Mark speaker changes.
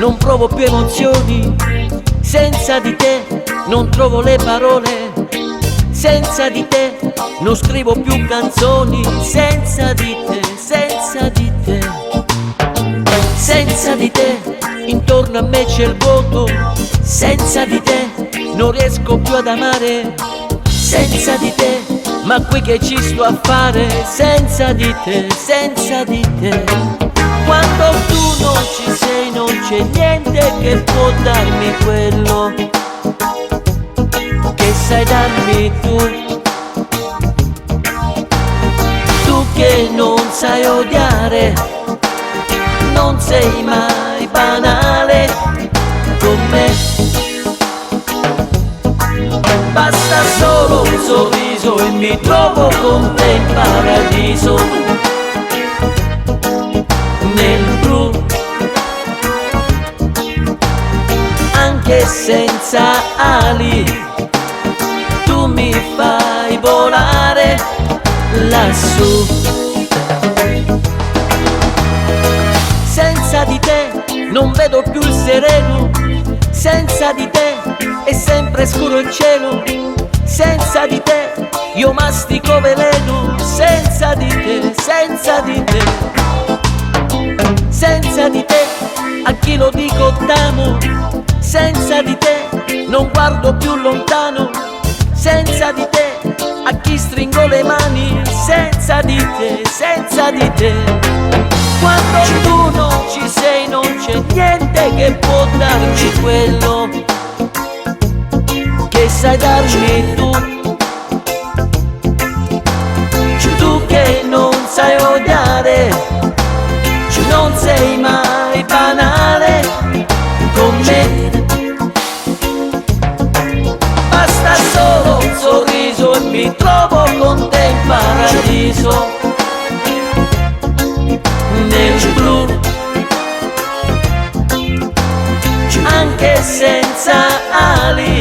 Speaker 1: non provo più emozioni. Senza di te non trovo le parole. Senza di te non scrivo più canzoni. Senza di te, senza di te. Senza di te intorno a me c'è il vuoto. Senza di te non riesco più ad amare. Senza di te, ma qui che ci sto a fare? Senza di te, senza di te. Quando tu non ci sei non c'è niente che può darmi quello che sai darmi tu. Tu che non sai odiare, non sei mai banale con me. Basta solo un sorriso e mi trovo con te in paradiso. Nel blu, anche senza ali, tu mi fai volare lassù. Senza di te non vedo più il sereno. Senza di te è sempre scuro il cielo. Senza di te io mastico veleno. Senza di te, senza di te. Senza di te a chi lo dico t'amo. Senza di te non guardo più lontano. Senza di te a chi stringo le mani. Senza di te, senza di te. Quando tu non ci sei non c'è niente che può darmi quello che sai darmi tu. Tu che non sai odiare, non sei mai banale con me. Basta solo un sorriso e mi trovo con te in paradiso. Nel blu, anche senza ali,